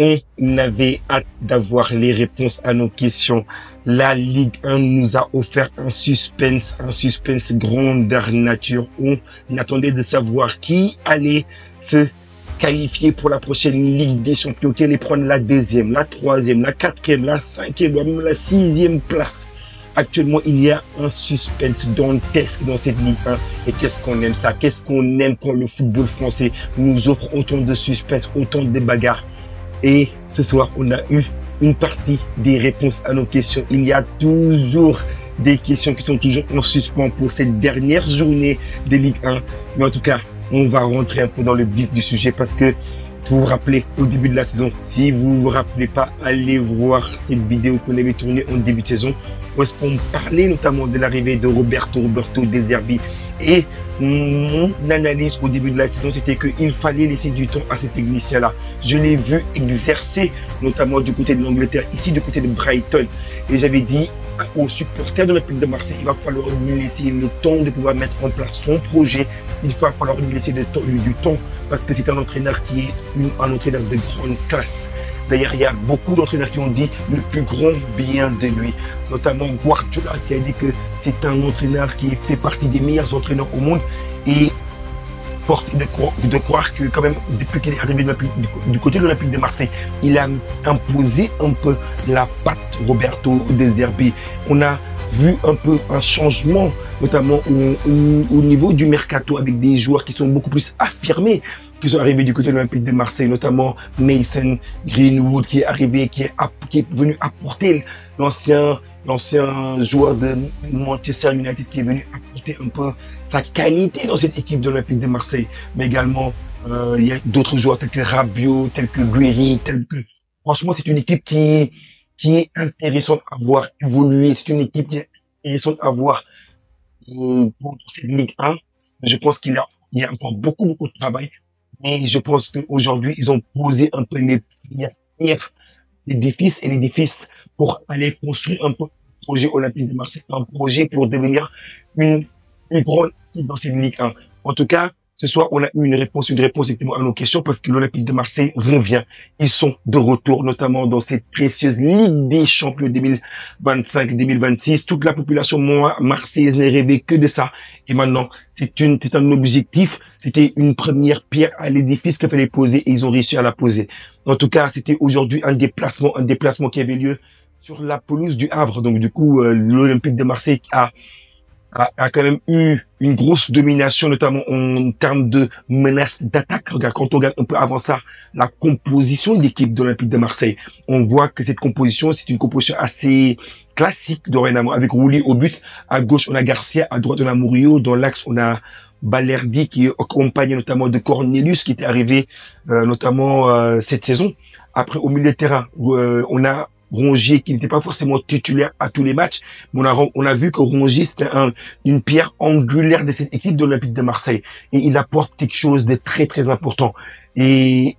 On avait hâte d'avoir les réponses à nos questions. La Ligue 1 nous a offert un suspense grandeur nature. On attendait de savoir qui allait se qualifier pour la prochaine Ligue des Champions, qui allait prendre la deuxième, la troisième, la quatrième, la cinquième, même la sixième place. Actuellement, il y a un suspense dantesque dans cette Ligue 1. Et qu'est-ce qu'on aime ça? Qu'est-ce qu'on aime quand le football français nous offre autant de suspense, autant de bagarres? Et ce soir, on a eu une partie des réponses à nos questions. Il y a toujours des questions qui sont toujours en suspens pour cette dernière journée de Ligue 1. Mais en tout cas, on va rentrer un peu dans le vif du sujet parce que, pour vous rappeler, au début de la saison, si vous vous rappelez pas, allez voir cette vidéo qu'on avait tournée en début de saison, où est-ce qu'on parlait notamment de l'arrivée de Roberto De Zerbi. Et mon analyse au début de la saison, c'était qu'il fallait laisser du temps à ce technicien-là. Je l'ai vu exercer, notamment du côté de l'Angleterre, ici du côté de Brighton. Et j'avais dit aux supporters de l'Olympique de Marseille, il va falloir lui laisser le temps de pouvoir mettre en place son projet. Il va falloir lui laisser du temps parce que c'est un entraîneur qui est un entraîneur de grande classe. D'ailleurs, il y a beaucoup d'entraîneurs qui ont dit le plus grand bien de lui, notamment Guardiola qui a dit que c'est un entraîneur qui fait partie des meilleurs entraîneurs au monde. Et force de croire que quand même, depuis qu'il est arrivé du côté de l'Olympique de Marseille, il a imposé un peu la patte Roberto De Zerbi. On a vu un peu un changement, notamment au niveau du mercato, avec des joueurs qui sont beaucoup plus affirmés, qui sont arrivés du côté de l'Olympique de Marseille, notamment Mason Greenwood qui est arrivé, qui est venu apporter l'ancien joueur de Manchester United qui est venu apporter un peu sa qualité dans cette équipe de l'Olympique de Marseille. Mais également, il y a d'autres joueurs tels que Rabiot, tels que Guéry, franchement, c'est une équipe qui est intéressante à voir évoluer. C'est une équipe qui est intéressante à voir pour cette Ligue 1. Je pense qu'il y a encore beaucoup de travail. Mais je pense qu'aujourd'hui, ils ont posé un peu les édifices pour aller construire un peu un projet Olympique de Marseille, un projet pour devenir une grande équipe dans cette Ligue 1. En tout cas, ce soir, on a eu une réponse effectivement à nos questions parce que l'Olympique de Marseille revient. Ils sont de retour, notamment dans cette précieuse Ligue des Champions 2025-2026. Toute la population marseillaise n'est rêvé que de ça. Et maintenant, c'est un objectif. C'était une première pierre à l'édifice qu'il fallait poser et ils ont réussi à la poser. En tout cas, c'était aujourd'hui un déplacement qui avait lieu sur la pelouse du Havre. Donc, du coup, l'Olympique de Marseille a quand même eu une grosse domination, notamment en termes de menaces d'attaque. Regarde, quand on regarde un peu avant ça, la composition d'équipe de l'Olympique de Marseille, on voit que cette composition, c'est une composition assez classique dorénavant, avec Rouli au but. À gauche, on a Garcia, à droite, on a Murillo. Dans l'axe, on a Balerdi, qui est accompagné notamment de Cornelius, qui était arrivé notamment cette saison. Après, au milieu de terrain, on a Rongier qui n'était pas forcément titulaire à tous les matchs, mais on a vu que Rongier c'était une pierre angulaire de cette équipe de l'Olympique de Marseille et il apporte quelque chose de très très important. Et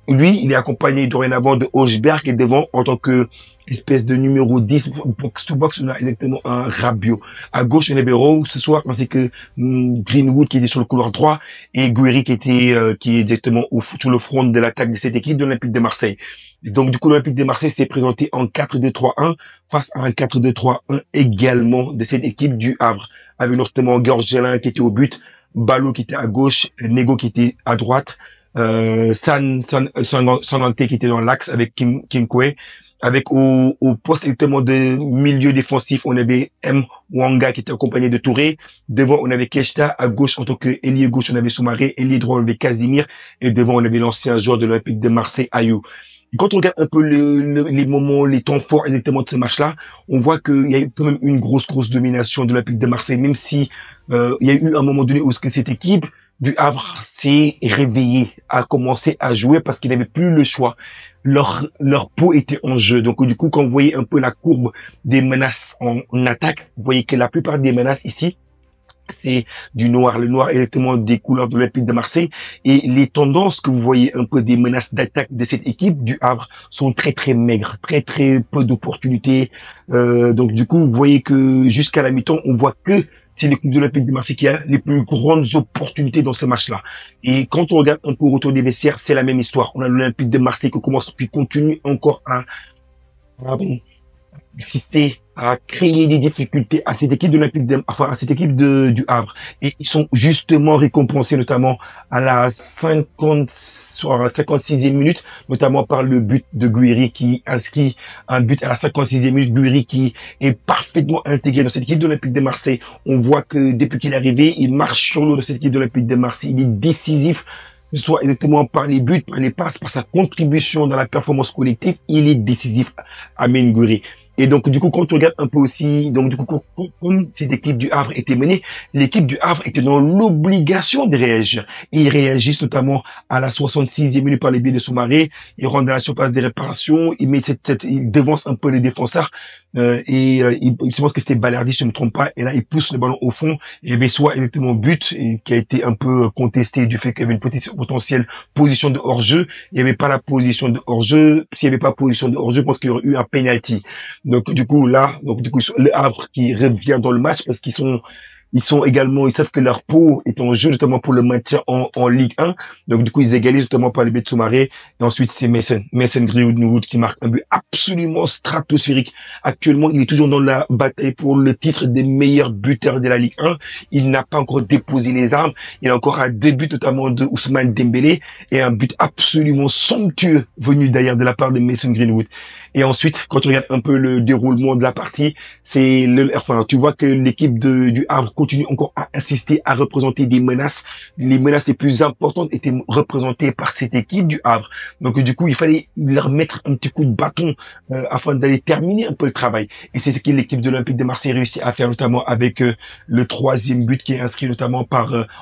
lui, il est accompagné dorénavant de Hochberg et devant en tant que espèce de numéro 10 box to box, on a exactement un Rabiot. À gauche, on avait Rowe ce soir, ainsi que Greenwood qui était sur le couloir droit et Guéry qui est exactement sur le front de l'attaque de cette équipe de l'Olympique de Marseille. Donc, du coup, l'Olympique de Marseille s'est présenté en 4-2-3-1 face à un 4-2-3-1 également de cette équipe du Havre, avec notamment Gorgelin qui était au but, Ballot qui était à gauche, Nego qui était à droite, Sanante qui était dans l'axe avec Kinkwe, avec au poste exactement de milieu défensif, on avait M. Wanga qui était accompagné de Touré. Devant, on avait Keshta. À gauche, en tant que ailier gauche, on avait Soumaré. Ailier droit, on avait Casimir. Et devant, on avait l'ancien joueur de l'Olympique de Marseille, Ayou. Quand on regarde un peu les moments, les temps forts exactement de ce match-là, on voit qu'il y a eu quand même une grosse domination de l'Olympique de Marseille, même si il y a eu un moment donné où cette équipe du Havre s'est réveillée, a commencé à jouer parce qu'il n'avait plus le choix. Leur peau était en jeu. Donc du coup, quand vous voyez un peu la courbe des menaces en attaque, vous voyez que la plupart des menaces ici c'est du noir. Le noir est exactement des couleurs de l'Olympique de Marseille. Et les tendances que vous voyez un peu des menaces d'attaque de cette équipe du Havre sont très très maigres, très très peu d'opportunités. Donc du coup, vous voyez que jusqu'à la mi-temps, on voit que c'est l'équipe de l'Olympique de Marseille qui a les plus grandes opportunités dans ce match-là. Et quand on regarde un peu au retour des vestiaires, c'est la même histoire. On a l'Olympique de Marseille qui continue encore à exister, à créer des difficultés à cette équipe de à cette équipe du Havre. Et ils sont justement récompensés, notamment à la 56e minute, notamment par le but de Guiri qui inscrit un but à la 56e minute. Guiri qui est parfaitement intégré dans cette équipe de l'Olympique de Marseille. On voit que depuis qu'il est arrivé, il marche sur l'eau de cette équipe de l'Olympique de Marseille. Il est décisif, que ce soit exactement par les buts, par les passes, par sa contribution dans la performance collective, il est décisif, Amine Gouiri. Et donc, du coup, quand on regarde un peu aussi, donc, du coup, quand cette équipe du Havre était menée, l'équipe du Havre était dans l'obligation de réagir. Et ils réagissent notamment à la 66e minute par les biais de Soumaré. Ils rentrent dans la surface des réparations. Ils mettent ils devancent un peu les défenseurs. Je pense que c'était Balerdi, si je ne me trompe pas. Et là, ils poussent le ballon au fond. Et bien, soit exactement but, qui a été un peu contesté du fait qu'il y avait une potentielle position de hors-jeu. Il n'y avait pas la position de hors-jeu. S'il n'y avait pas position de hors-jeu, je pense qu'il y aurait eu un penalty. Donc du coup le Havre qui revient dans le match parce qu'ils savent que leur peau est en jeu notamment pour le maintien en Ligue 1. Donc du coup ils égalisent notamment par le but de Soumaré et ensuite c'est Mason Greenwood qui marque un but absolument stratosphérique. Actuellement, il est toujours dans la bataille pour le titre des meilleurs buteurs de la Ligue 1. Il n'a pas encore déposé les armes. Il a encore un deux buts notamment de Ousmane Dembélé et un but absolument somptueux venu d'ailleurs de la part de Mason Greenwood. Et ensuite, quand tu regardes un peu le déroulement de la partie, tu vois que l'équipe du Havre continue encore à insister, à représenter des menaces. Les menaces les plus importantes étaient représentées par cette équipe du Havre. Donc, du coup, il fallait leur mettre un petit coup de bâton afin d'aller terminer un peu le travail. Et c'est ce que l'équipe de l'Olympique de Marseille réussit à faire, notamment avec le troisième but qui est inscrit notamment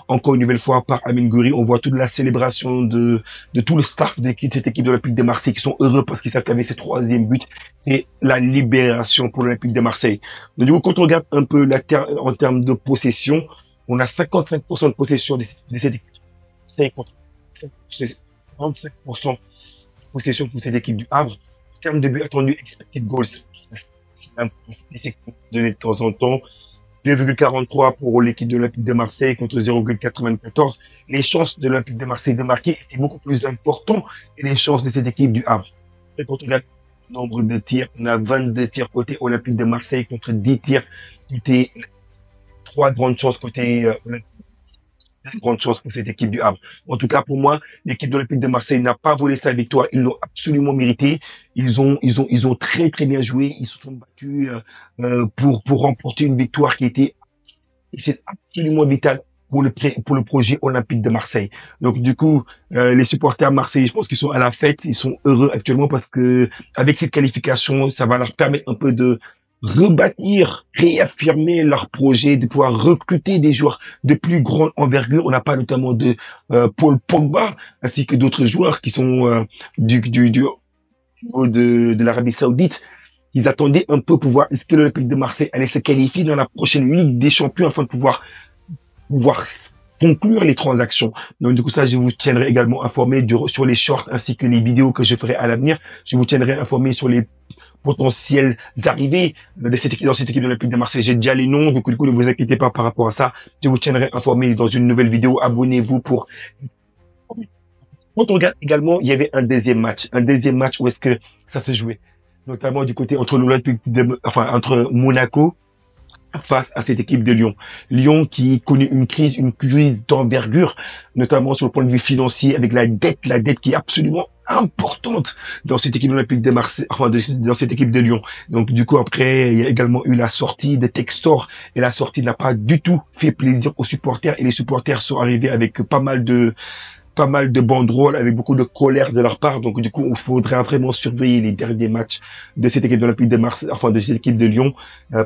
encore une nouvelle fois, par Amine Gouiri. On voit toute la célébration de tout le staff de cette équipe de l'Olympique de Marseille qui sont heureux parce qu'ils savent qu'avec ce troisième but, c'est la libération pour l'Olympique de Marseille. Donc, du coup, quand on regarde un peu en termes de possession, on a 55% de possession de cette équipe. 45% de possession pour cette équipe du Havre. En termes de buts attendus, expected goals, c'est un statistique donné de temps en temps. 2,43 pour l'équipe de l'Olympique de Marseille contre 0,94. Les chances de l'Olympique de Marseille de marquer étaient beaucoup plus importantes que les chances de cette équipe du Havre. Et quand on regarde le nombre de tirs, on a 22 tirs côté Olympique de Marseille contre 10 tirs côté 3 grandes chances côté Olympique. Grande chance pour cette équipe du Havre. En tout cas, pour moi, l'équipe de l'Olympique de Marseille n'a pas volé sa victoire. Ils l'ont absolument mérité. Ils ont très très bien joué. Ils se sont battus pour remporter une victoire c'est absolument vital pour le projet olympique de Marseille. Donc du coup, les supporters marseillais, je pense qu'ils sont à la fête. Ils sont heureux actuellement parce que avec cette qualification, ça va leur permettre un peu de rebâtir, réaffirmer leur projet, de pouvoir recruter des joueurs de plus grande envergure. On n'a pas notamment de Paul Pogba ainsi que d'autres joueurs qui sont du niveau de l'Arabie Saoudite. Ils attendaient un peu pour voir est-ce que l'Olympique de Marseille allait se qualifier dans la prochaine Ligue des Champions afin de pouvoir conclure les transactions. Donc du coup ça, je vous tiendrai également informé sur les shorts ainsi que les vidéos que je ferai à l'avenir. Je vous tiendrai informé sur les potentielles arrivées de cette équipe, dans cette équipe de l'Olympique de Marseille. J'ai déjà les noms, donc du coup ne vous inquiétez pas par rapport à ça. Je vous tiendrai informé dans une nouvelle vidéo. Abonnez-vous pour... Quand on regarde également, il y avait un deuxième match où est-ce que ça se jouait, notamment du côté entre entre Monaco face à cette équipe de Lyon. Lyon qui connaît une crise d'envergure, notamment sur le point de vue financier, avec la dette qui est absolument importante dans cette équipe olympique de Marseille, dans cette équipe de Lyon. Donc du coup après, il y a également eu la sortie de Textor et la sortie n'a pas du tout fait plaisir aux supporters et les supporters sont arrivés avec pas mal de banderoles, avec beaucoup de colère de leur part. Donc, du coup, il faudrait vraiment surveiller les derniers matchs de cette équipe de l'Olympique de Marseille, de cette équipe de Lyon,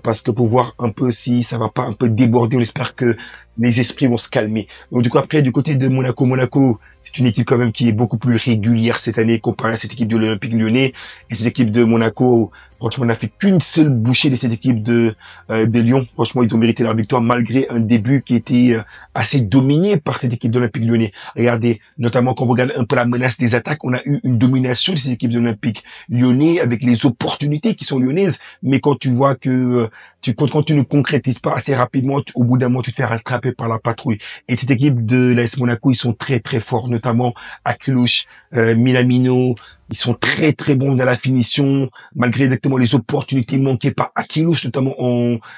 parce que pour voir un peu si ça va pas un peu déborder, on espère que les esprits vont se calmer. Donc, du coup, après, du côté de Monaco, c'est une équipe quand même qui est beaucoup plus régulière cette année comparée à cette équipe de l'Olympique Lyonnais. Et cette équipe de Monaco, Franchement, on n'a fait qu'une seule bouchée de cette équipe de Lyon. Franchement, ils ont mérité leur victoire malgré un début qui était assez dominé par cette équipe de l'Olympique Lyonnais. Regardez, notamment quand on regarde un peu la menace des attaques, on a eu une domination de cette équipe de l'Olympique Lyonnais avec les opportunités qui sont lyonnaises. Mais quand tu vois que quand tu ne concrétises pas assez rapidement, au bout d'un moment, tu te fais rattraper par la patrouille. Et cette équipe de l'AS Monaco, ils sont très très forts, notamment Akilouche, Minamino. Ils sont très très bons dans la finition, malgré exactement les opportunités manquées par Akilouche, notamment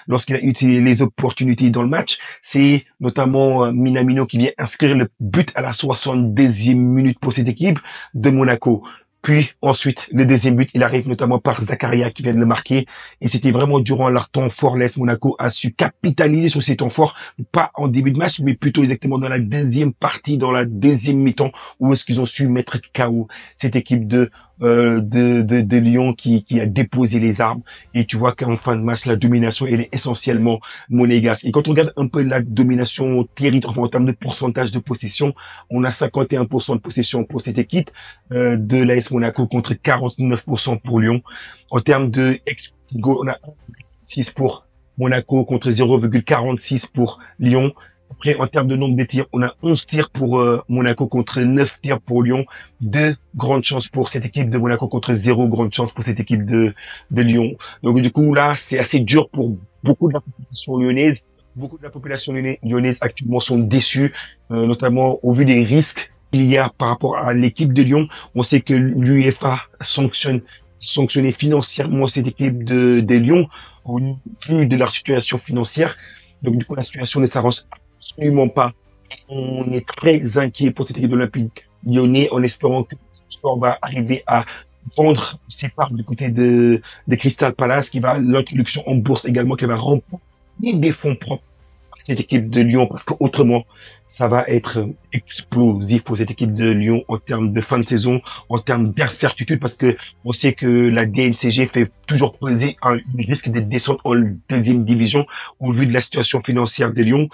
lorsqu'il a utilisé les opportunités dans le match. C'est notamment Minamino qui vient inscrire le but à la 72e minute pour cette équipe de Monaco. Puis ensuite, le deuxième but, il arrive notamment par Zakaria qui vient de le marquer. Et c'était vraiment durant leur temps fort, l'AS Monaco a su capitaliser sur ces temps forts, pas en début de match, mais plutôt exactement dans la deuxième partie, dans la deuxième mi-temps, où est-ce qu'ils ont su mettre KO cette équipe de Lyon qui a déposé les armes. Et tu vois qu'en fin de match, la domination, elle est essentiellement monégasque. Et quand on regarde un peu la domination territoriale en termes de pourcentage de possession, on a 51% de possession pour cette équipe de l'AS Monaco contre 49% pour Lyon. En termes de expected goal, on a 1,6 pour Monaco contre 0,46 pour Lyon. Après, en termes de nombre de tirs, on a 11 tirs pour Monaco contre 9 tirs pour Lyon. 2 grandes chances pour cette équipe de Monaco contre 0 grande chance pour cette équipe de Lyon. Donc du coup, là, c'est assez dur pour beaucoup de la population lyonnaise. Beaucoup de la population lyonnaise actuellement sont déçus, notamment au vu des risques qu'il y a par rapport à l'équipe de Lyon. On sait que l'UEFA sanctionnait financièrement cette équipe de Lyon au vu de leur situation financière. Donc du coup, la situation ne s'arrange absolument pas. On est très inquiet pour cette équipe de l'Olympique Lyonnais en espérant que le sport va arriver à vendre ses parts du côté de Crystal Palace, qui va l'introduction en bourse également, qui va remporter des fonds propres à cette équipe de Lyon, parce qu'autrement, ça va être explosif pour cette équipe de Lyon en termes de fin de saison, en termes d'incertitude, parce que on sait que la DNCG fait toujours peser un risque de descente en deuxième division au vu de la situation financière de Lyon.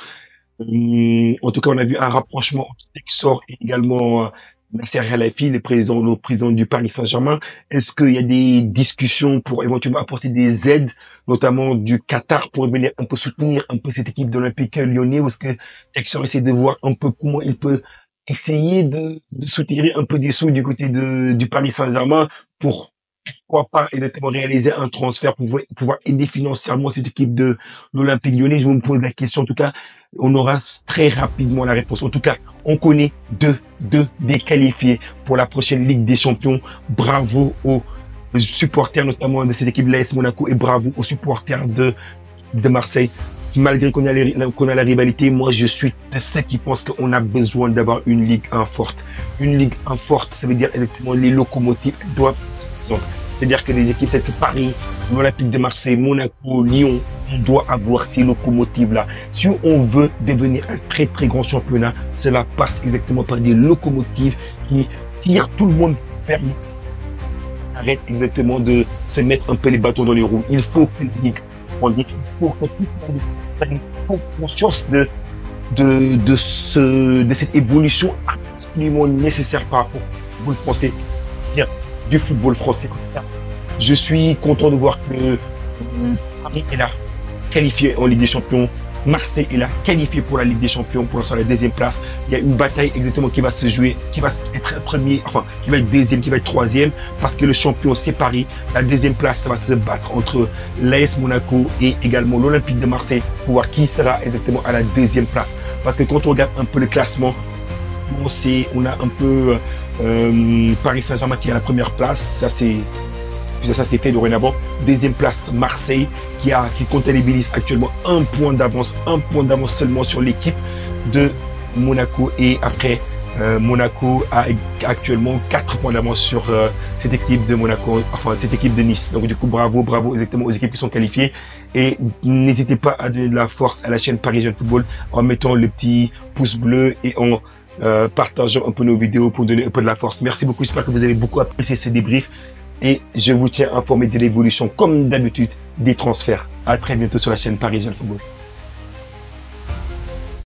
En tout cas, on a vu un rapprochement entre Textor et également Nasser Al-Khelaifi, le président du Paris Saint-Germain. Est-ce qu'il y a des discussions pour éventuellement apporter des aides, notamment du Qatar, pour venir un peu soutenir un peu cette équipe d'Olympique Lyonnais, ou est-ce que Textor essaie de voir un peu comment il peut essayer de soutirer un peu des sous du côté du Paris Saint-Germain pour pourquoi pas exactement réaliser un transfert pour pouvoir aider financièrement cette équipe de l'Olympique Lyonnais. Je me pose la question. En tout cas, on aura très rapidement la réponse. En tout cas, on connaît deux des qualifiés pour la prochaine Ligue des Champions. Bravo aux supporters, notamment de cette équipe de l'AS Monaco, et bravo aux supporters de Marseille. Malgré qu'on a la rivalité, moi je suis de ceux qui pensent qu'on a besoin d'avoir une Ligue 1 forte. Une Ligue 1 forte, ça veut dire exactement les locomotives doivent. C'est-à-dire que les équipes telles que Paris, l'Olympique de Marseille, Monaco, Lyon, on doit avoir ces locomotives-là. Si on veut devenir un très très grand championnat, cela passe exactement par des locomotives qui tirent tout le monde vers nous. Arrête exactement de se mettre un peu les bâtons dans les roues. Il faut que il faut que tout le monde ait conscience de cette évolution absolument nécessaire par rapport au football français. Du football français. Je suis content de voir que Paris est là, qualifié en Ligue des Champions. Marseille est là, qualifié pour la Ligue des Champions, pour l'instant la deuxième place. Il y a une bataille exactement qui va se jouer, qui va être premier, enfin, qui va être deuxième, qui va être troisième, parce que le champion c'est Paris. La deuxième place, ça va se battre entre l'AS Monaco et également l'Olympique de Marseille pour voir qui sera exactement à la deuxième place. Parce que quand on regarde un peu le classement, on a un peu Paris Saint-Germain qui est à la première place, ça c'est fait dorénavant. Deuxième place, Marseille qui comptabilise actuellement un point d'avance seulement sur l'équipe de Monaco, et après Monaco a actuellement 4 points d'avance sur cette équipe de Monaco, enfin cette équipe de Nice. Donc du coup bravo exactement aux équipes qui sont qualifiées, et n'hésitez pas à donner de la force à la chaîne Parisian Football en mettant le petit pouce bleu et en partageant un peu nos vidéos pour donner un peu de la force. Merci beaucoup, j'espère que vous avez beaucoup apprécié ce débrief et je vous tiens informé de l'évolution comme d'habitude des transferts. À très bientôt sur la chaîne Parisian Football.